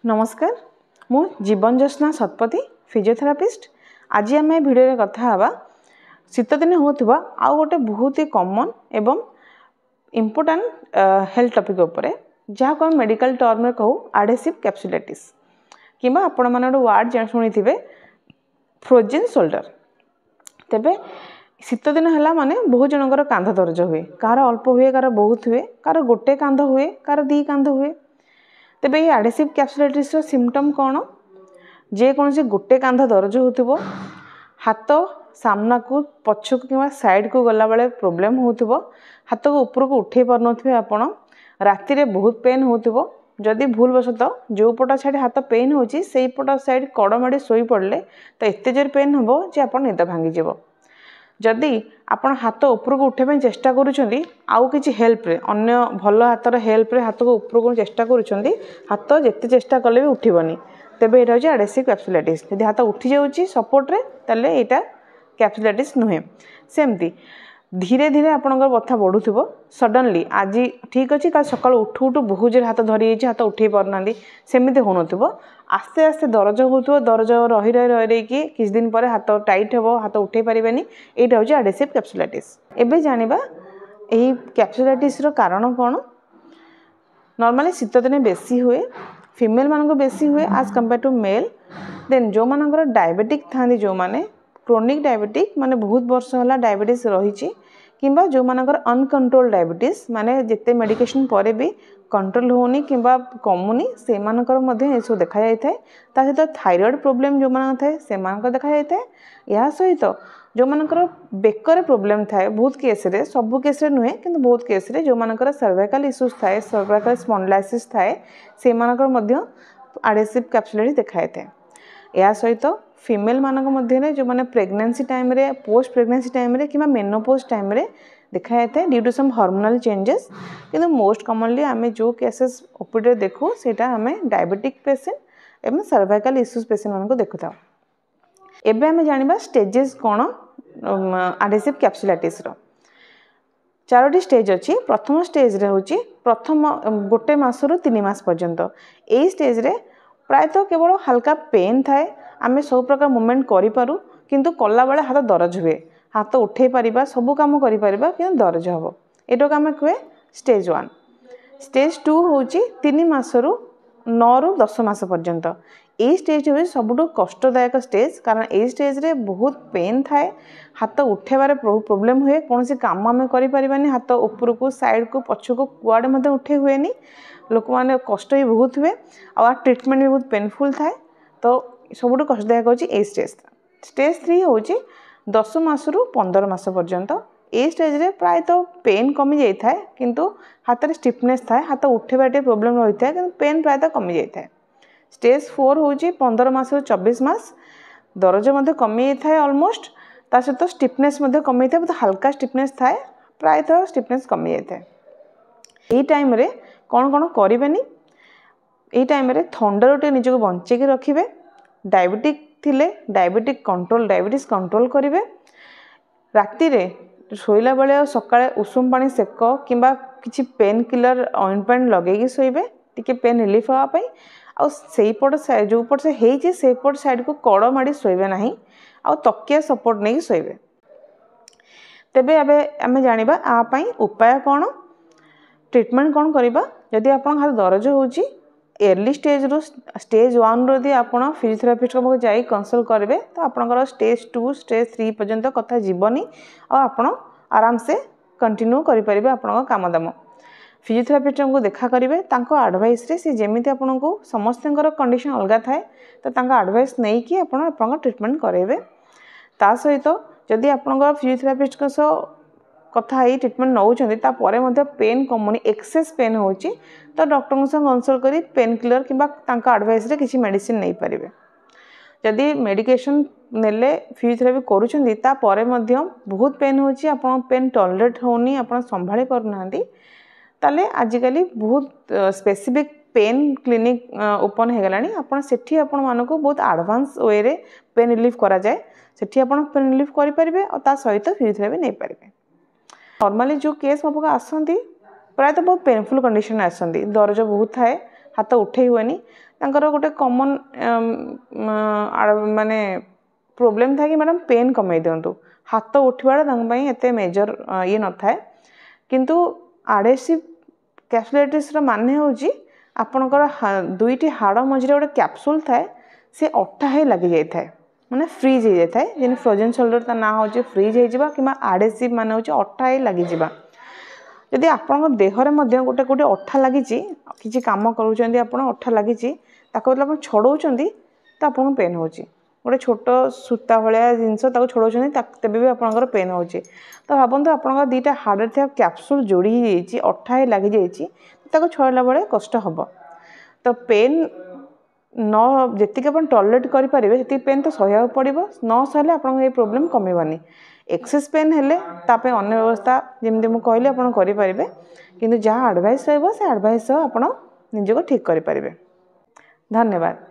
नमस्कार मु जीवन ज्योत्स्ना शतपथी फिजियोथेरापिस्ट। आज आम भिडियो कथा हवा शीत दिन होता आउ गोटे बहुत ही कॉमन एवं इम्पोर्टेंट हेल्थ टॉपिक उपरे जहाँ को मेडिकल टर्म में कहू एडहेसिव कैप्सुलाइटिस कि आपण मैंने गोटे वार्ड शुणी थे फ्रोजेन शोल्डर। तेबे शीत दिन है माने बहुत जनकर कांध दर्ज हुए, कार अल्प हुए, कार बहुत हुए, कार गोटे कांध हुए, कार दी कांध हुए। तेबे ये एडहेसिव कैप्सुलाइटिस रो सिम्पटम कौन? जे कौन से गोटे कांध दर्ज होतिबो, हाथ सामना को पछक कि साइड को गला बेले प्रोब्लेम होतिबो, हाथ को ऊपर को उठे पार नथिबे आपण, राति रे बहुत पेन होतिबो। जदि भूल बसत जो पट साइड हाथ पेन होची सेई पट साइड कड़ माड़ी सोई पड़ले तो एते जोर पेन हबो जे आपण निद भांगी जिवो। जदि आपण हाथ ऊपर को उठे चेष्टा करूछंती आउ किछि हेल्प रे अन्य भल हाथर हेल्प रे हाथ को ऊपर को चेष्टा करूछंती, हाथ जेते चेष्टा कले भी उठिबनी, तेबे एटा होची एडहेसिव कैप्सुलाइटिस। यदि हाथ उठी जाउची सपोर्ट रे तले एटा कैप्सुलाइटिस नुहे। सेमती धीरे धीरे आपणकर बथा बढ़ुथिबो, सडनली आज ठीक अच्छी काल सकाळ उठू उठू बहुत जोर हाथ धरी जाइए, हाथ उठे पारना सेमती होनथिबो, आस्ते आस्ते दरज होथिबो, दरज रही रही रही रही कि किछ दिन पर हाथ टाइट हेबो, हाथ उठे पारिबेनी। एटा होची एडहेसिव कैप्सुलाइटिस। एबे जानिबा एही कैप्सुलाइटिस रो कारण कोन? नॉर्मली शीत दिने बेसी हुए, फीमेल मानको बेसी हुए as compared to male. Then जो मानकर डायबिटिक थांदी, जो माने क्रोनिक डायबिटिक माने बहुत वर्ष होला डायबिटीज रही, किंबा जो मानकर अनकंट्रोल डायबिटीज माने जिते मेडिकेशन पर भी कंट्रोल होनी किंबा कमुनी, से मानकर मध्ये एसो देखा जाय थाए। ता सहित थायराइड प्रोब्लेम जो मान थाए से मानकर देखा जाय थाए। या सहित जो मानकर बेकर प्रोब्लेम थाए बहुत केस रे, सब केस रे नुहे किंतु बहुत केस रे जो मानकर सर्वाइकल इश्यूज थाए, सर्वाइकल स्पॉन्डिलाइटिस थाए, से मानकर मध्ये एडहेसिव कैप्सुलाइटिस देखा जाय थाए। या सहित फीमेल मानक मध्य जो माने प्रेगनेंसी टाइम रे, पोस्ट प्रेगनेंसी टाइम रे किंबा मेनोपॉज टाइम रे देखा जाता है due to some hormonal changes. किंतु मोस्ट कॉमनली आमे जो केसेस ओपीडी देखू सेटा आमे डायबिटिक पेशेंट एवं सर्वाइकल इश्यूज पेशेंट मानको देखु था। एबे आमे जानिबा स्टेजेस कोन एडहेसिव कैप्सुलाइटिस रो। चारोटी स्टेज अच्छी। प्रथम स्टेज रे होची प्रथम गोटे मास रु 3 मास पर्यंत। एई स्टेज रे प्रायतः केवल हल्का पेन थाए, आमे सब प्रकार मूवमेंट करि पारू, किंतु कला बेले हाथ दरज हुए, हाथ उठे पारिबा, सब काम करि पारिबा, किंतु दरज हबो। एटो आमे कहे स्टेज 1। स्टेज 2 होची 3 मास रु 9 रु 10 मास पर्यंत। ए स्टेज होची सबुठु कष्टदायक स्टेज, कारण ए स्टेज रे बहुत पेन थाए, हाथ उठेबारे प्रॉब्लम हुए, कोनोसी काम आमे करि पारिबानी, हाथ ऊपर को साइड को पछ को कुआडे मते उठे हुएनी, लोक माने कष्ट ही बहुत हुए और ट्रीटमेंट भी बहुत पेनफुल थाए। तो सबुठु कष्टदायक होची ए स्टेज। स्टेज 3 होची 10 मास रु 15 मास पर्यंत। ए स्टेज रे प्रायतः पेन कमी जाई थाए, किंतु हाथ रे स्टिफनेस थाए, हाथ उठेबाटे प्रॉब्लम रही थाए, किंतु पेन प्रायतः कमी जाई थाए। स्टेज 4 होची 15 मास रु 24 मास, दरज मध्ये कमी जाई थाए ऑलमोस्ट, ता सहित स्टिफनेस मध्ये कमी थाए, बहुत हल्का स्टिफनेस थाए, प्रायतः स्टिफनेस कमी जाई थाए। एई टाइम रे कोन कोन करिवेनी? एई टाइम रे थंडा टे निज को बंचे के रखिबे। डायबिटिक थिले डायबिटिक कंट्रोल, डायबिटीज कंट्रोल करिवे। राति रे सोइला बेले और सकाळे उषुम पानी सेक किंबा किछि पेन किलर ऑइंटमेंट लगेगी सोइबे, टिके पेन रिलीफ होआ पई। आ सेई पट साइड जो पट से हेई से पट साइड को कड़ माडी सोइबे नाही, आ तकिया सपोर्ट नै सोइबे। तेबे अबे आमे जानिबा आ पई उपाय कोन, ट्रीटमेंट कोन करिबा। यदि आपन हाथ दरज होची अर्ली स्टेज रु स्टेज 1 रो दी आपण फिजियोथेरापिस्ट को जाई कंसल्ट करेंगे, तो आपनकर स्टेज 2 स्टेज 3 पर्यंत कथा जीवनी और आपण आराम से कंटिन्यू करि परिबे आपन काम दाम। फिजियोथेरापिस्ट को देखा करेंगे, तांको एडवाइस रे से जेमिति आपन को समस्तनकर कंडीशन अलग थाए, तो तांका एडवाइस नै कि आपण आपन ट्रीटमेंट करेंगे। ता सहित जदि आपनकर फिजियोथेरापिस्ट को सो कथा ही ट्रीटमेंट नौ पेन कमुनी, एक्सेस पेन होची, तो डॉक्टर से कंसल्ट करी पेन किलर किंबा तांका एडवाइस रे किसी मेडिसिन नहीं पारिबे। जदि मेडिकेशन नेले फिजियोथेरापी करूछंदी ता परे मध्य बहुत पेन होची, आपण पेन टॉलरेट होनी, आपण संभाली पारुनांती, ताले आजिकली बहुत स्पेसिफिक पेन क्लिनिक ओपन हो गलानी। आपण सेठी आपण मानको बहुत एडवांस वे रे पेन रिलीफ करा जाए, सेठी आपण पेन रिलीफ करि परिबे और ता सहित फिजियोथेरापी नै परिबे। नॉर्मली जो केस मो आसती प्रायतः बहुत पेनफुल कंडीशन आसती, दरज बहुत थाए, हाथ उठे हुएनी, तांकर गोटे कॉमन माने प्रोब्लेम था कि मैडम पेन कमे दिंतु हाथ उठवा एते मेजर ये न थाए किंतु एडहेसिव कैप्सुलाइटिस माने होची आपणकर दुईटी हाड़ मझे गोटे कैप्सूल थाए से अट्ठा ही लगी जाए थाए माने फ्रीज हो जाए जेन फ्रोजन शोल्डर ता ना हो फ्रीज हो कि एडहेसिव माने होची अट्ठा ही लगी जिबा जदि आपन देहरे मध्य गोटे गोटे अट्ठा लगी किसी काम करूँ आप अट्ठा लगी आप छड़ौंट तो आपको पेन होची गोटे छोट सूता भाया जिनस छड़ौं तेबे भी आपंकर पेन होची तो भावतु आप दुईटा हाड़ थे कैप्सूल जोड़ी अट्ठा ही लगी जाइए छड़ला बेले कष्ट हम तो पेन न जी आप टॉलरेट करेंगे से पेन तो सह पड़ो न सहले आप प्रोब्लेम कमिबनी एक्सेस पेन हेले तापे अन्य व्यवस्था जमी मुझे कहली आप करेंगे किंतु जहाँ एडवाइस रहा से एडवाइस आप निजको ठीक करेंगे। धन्यवाद।